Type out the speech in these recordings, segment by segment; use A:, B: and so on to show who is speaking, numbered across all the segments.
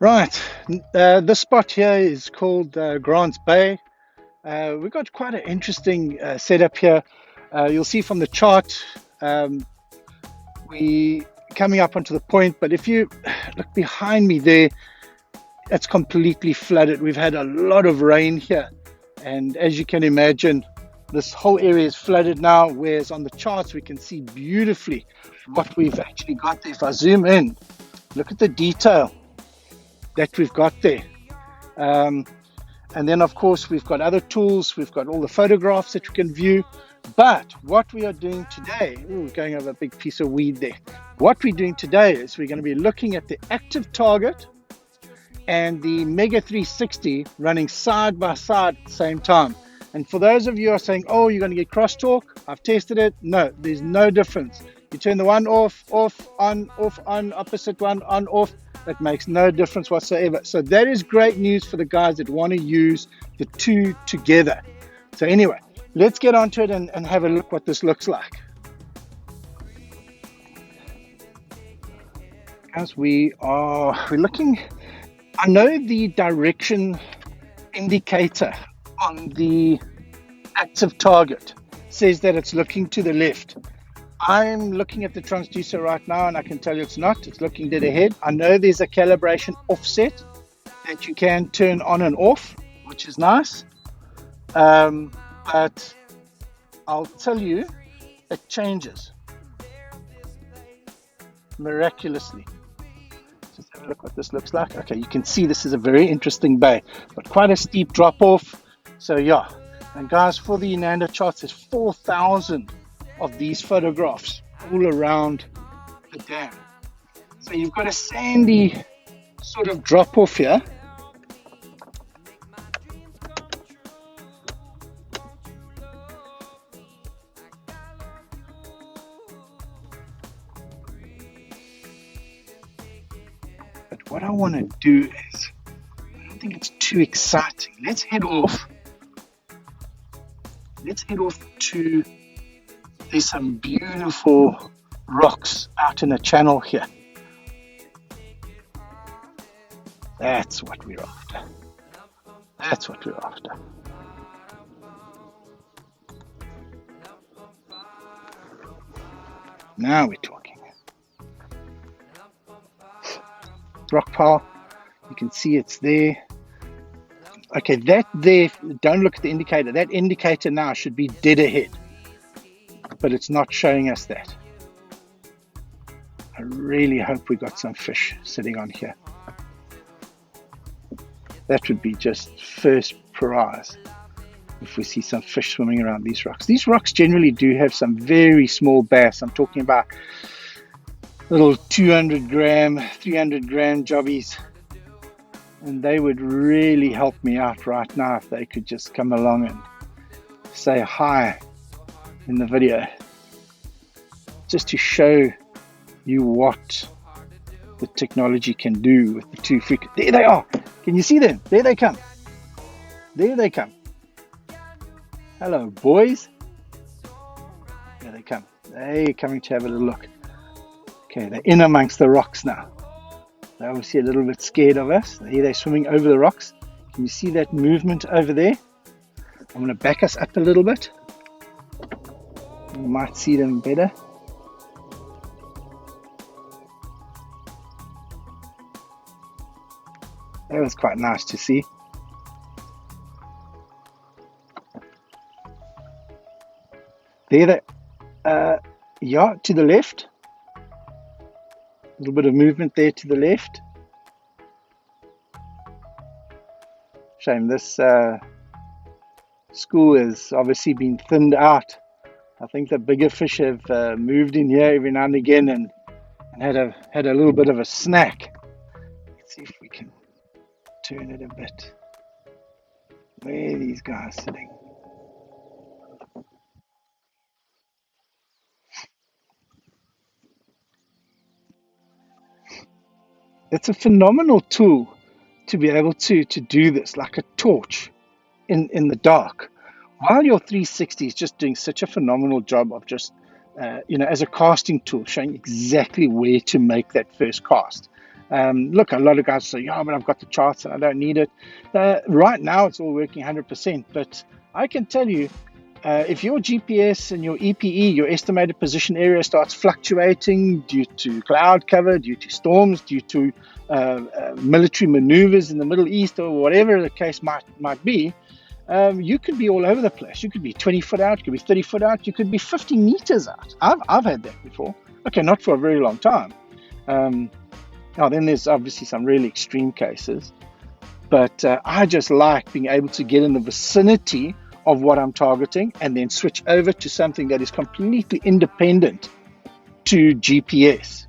A: Right, this spot here is called Grants Bay. We've got quite an interesting setup here. You'll see from the chart, we coming up onto the point, but if you look behind me there, it's completely flooded. We've had a lot of rain here, and as you can imagine, this whole area is flooded now, whereas on the charts we can see beautifully what we've actually got there. If I zoom in, look at the detail that we've got there. And then of course we've got other tools, we've got all the photographs that we can view. But what we are doing today, going over a big piece of weed there. What we're doing today is we're going to be looking at the ActiveTarget and the Mega 360 running side by side at the same time. And for those of you who are saying, oh, you're going to get crosstalk, I've tested it. No, there's no difference. You turn the one off, on, opposite one, on, off. That makes no difference whatsoever. So that is great news for the guys that want to use the two together. So anyway, let's get onto it and have a look what this looks like. As we're looking, I know the direction indicator on the ActiveTarget says that it's looking to the left. I'm looking at the transducer right now and I can tell you it's not. It's looking dead ahead. I know there's a calibration offset that you can turn on and off, which is nice. But I'll tell you, it changes miraculously. Just have a look what this looks like. Okay, you can see this is a very interesting bay, but quite a steep drop off. So yeah, and guys, for the Nando charts, there's 4,000 of these photographs all around the dam. So you've got a sandy sort of drop off here. But what I want to do is, I don't think it's too exciting. Let's head off to, there's some beautiful rocks out in the channel here. That's what we're after. That's what we're after. Now we're talking. Rock pile, you can see it's there. Okay, that there, don't look at the indicator. That indicator now should be dead ahead, but it's not showing us that. I really hope we got some fish sitting on here. That would be just first prize if we see some fish swimming around these rocks. These rocks generally do have some very small bass. I'm talking about little 200 gram, 300 gram jobbies. And they would really help me out right now if they could just come along and say hi in the video, just to show you what the technology can do with the two freak. There they are. Can you see them? There they come. There they come. Hello, boys. There they come. They're coming to have a little look. Okay, they're in amongst the rocks now. They're obviously a little bit scared of us. Here they're swimming over the rocks. Can you see that movement over there? I'm going to back us up a little bit. You might see them better. That was quite nice to see. There they, yeah, to the left. A little bit of movement there to the left. Shame this school has obviously been thinned out. I think the bigger fish have moved in here every now and again and had a little bit of a snack. Let's see if we can turn it a bit. Where are these guys sitting? It's a phenomenal tool to be able to do this, like a torch in the dark, while your 360 is just doing such a phenomenal job of just, as a casting tool, showing exactly where to make that first cast. Look, a lot of guys say, yeah, but I've got the charts and I don't need it. Right now, it's all working 100%. But I can tell you, if your GPS and your EPE, your estimated position area, starts fluctuating due to cloud cover, due to storms, due to military maneuvers in the Middle East, or whatever the case might be, you could be all over the place. You could be 20 foot out, you could be 30 foot out, you could be 50 meters out. I've had that before. Okay, not for a very long time. Now, then there's obviously some really extreme cases, but I just like being able to get in the vicinity of what I'm targeting and then switch over to something that is completely independent to GPS.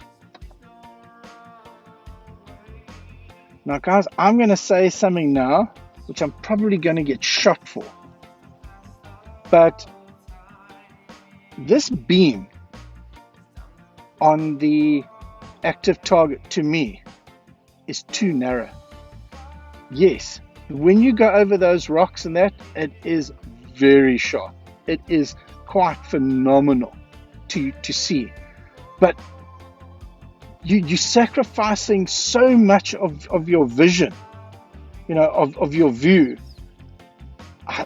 A: Now, guys, I'm going to say something now, which I'm probably going to get shot for. But this beam on the ActiveTarget, to me, is too narrow. Yes, when you go over those rocks and that, it is very sharp. It is quite phenomenal to see. But you're sacrificing so much of your vision, of your view. I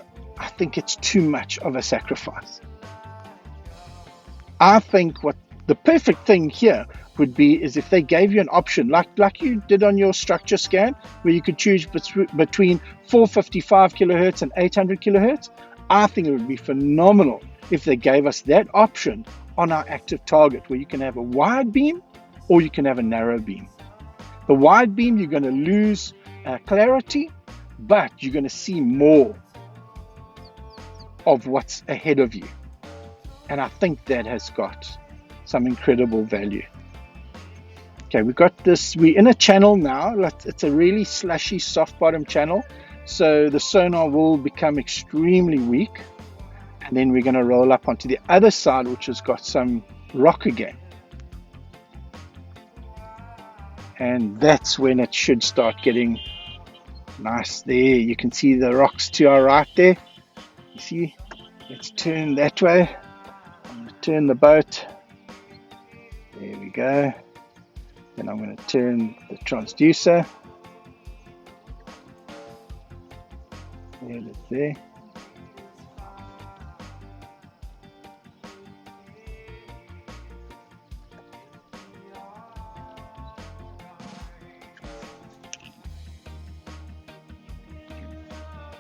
A: think it's too much of a sacrifice. I think what the perfect thing here would be is if they gave you an option like you did on your structure scan, where you could choose between 455 kilohertz and 800 kilohertz. I think it would be phenomenal if they gave us that option on our ActiveTarget, where you can have a wide beam or you can have a narrow beam. The wide beam, you're going to lose clarity, but you're going to see more of what's ahead of you. And I think that has got some incredible value. Okay, we've got this, we're in a channel now. It's a really slushy, soft bottom channel. So the sonar will become extremely weak. And then we're going to roll up onto the other side, which has got some rock again. And that's when it should start getting nice there. You can see the rocks to our right there. You see, let's turn that way. I'm going to turn the boat. There we go. Then I'm going to turn the transducer. There it is there.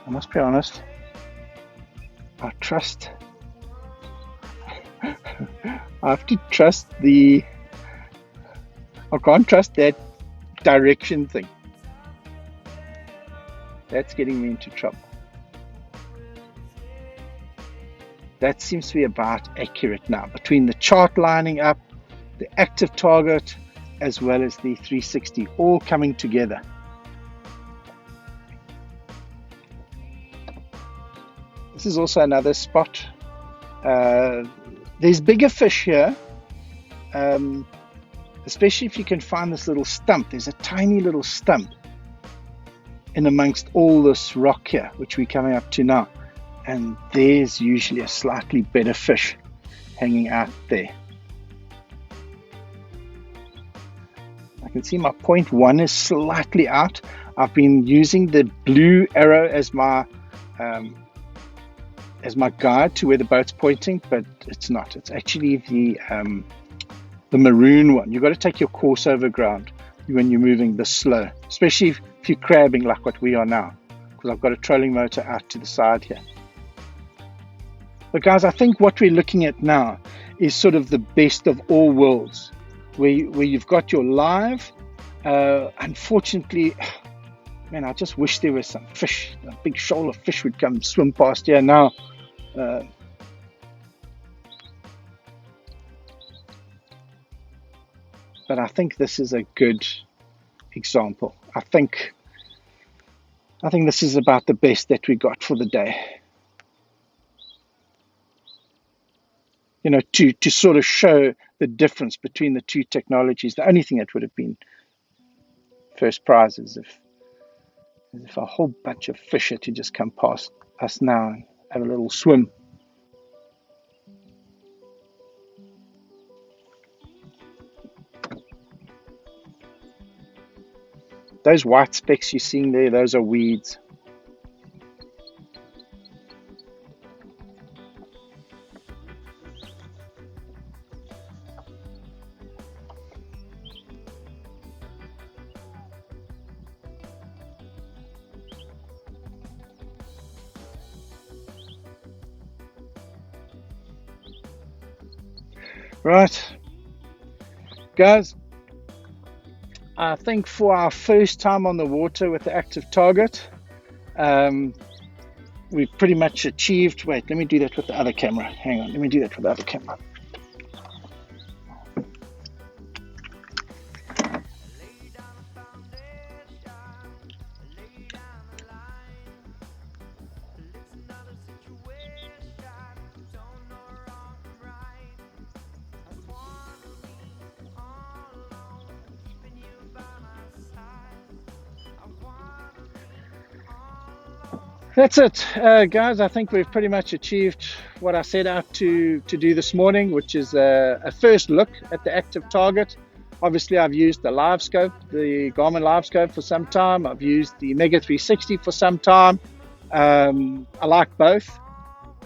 A: I must be honest, I have to trust I can't trust that direction thing. That's getting me into trouble. That seems to be about accurate now, between the chart lining up, the ActiveTarget, as well as the 360, all coming together. This is also another spot. There's bigger fish here, especially if you can find this little stump. There's a tiny little stump in amongst all this rock here, which we're coming up to now. And there's usually a slightly better fish hanging out there. I can see my 0.1 is slightly out. I've been using the blue arrow as my guide to where the boat's pointing, but it's not. It's actually the maroon one. You've got to take your course over ground when you're moving this slow, especially if you're crabbing like what we are now, because I've got a trolling motor out to the side here. But guys, I think what we're looking at now is sort of the best of all worlds, where you've got your live. Unfortunately, man, I just wish there was some fish. A big shoal of fish would come swim past here now. But I think this is a good example. I think this is about the best that we got for the day. To sort of show the difference between the two technologies. The only thing that would have been first prize is if a whole bunch of fish had to just come past us now and have a little swim. Those white specks you're seeing there, those are weeds. Right, guys, I think for our first time on the water with the ActiveTarget, we've pretty much achieved. Wait, let me do that with the other camera. Hang on, let me do that with the other camera. That's it, guys. I think we've pretty much achieved what I set out to do this morning, which is a first look at the ActiveTarget. Obviously, I've used the live scope, the Garmin live scope for some time. I've used the Mega 360 for some time. I like both.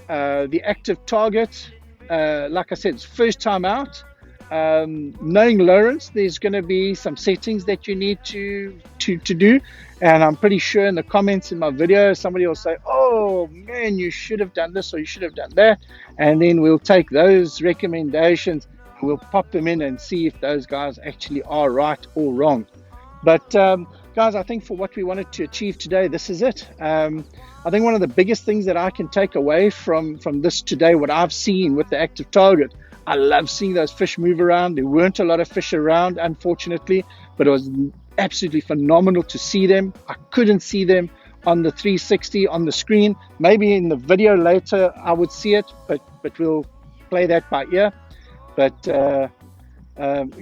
A: The ActiveTarget, like I said, it's first time out. Knowing LOWRANCE, there's going to be some settings that you need to do, and I'm pretty sure in the comments in my video somebody will say, oh man, you should have done this or you should have done that, and then we'll take those recommendations and we'll pop them in and see if those guys actually are right or wrong. But guys, I think for what we wanted to achieve today, this is it. I think one of the biggest things that I can take away from this today, what I've seen with the ActiveTarget, I love seeing those fish move around. There weren't a lot of fish around, unfortunately, but it was absolutely phenomenal to see them. I couldn't see them on the 360 on the screen. Maybe in the video later I would see it, but we'll play that by ear. But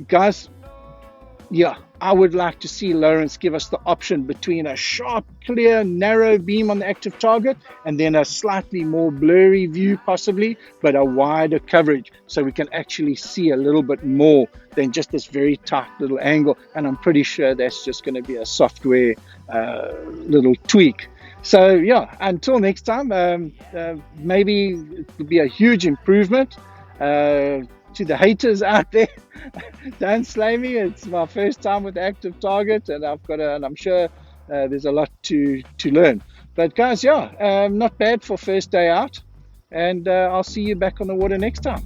A: guys, yeah, I would like to see LOWRANCE give us the option between a sharp, clear, narrow beam on the ActiveTarget and then a slightly more blurry view possibly, but a wider coverage so we can actually see a little bit more than just this very tight little angle. And I'm pretty sure that's just going to be a software little tweak. So yeah, until next time, maybe it will be a huge improvement. To the haters out there, don't slay me. It's my first time with ActiveTarget, and I'm sure there's a lot to learn. But guys, yeah, not bad for first day out, and I'll see you back on the water next time.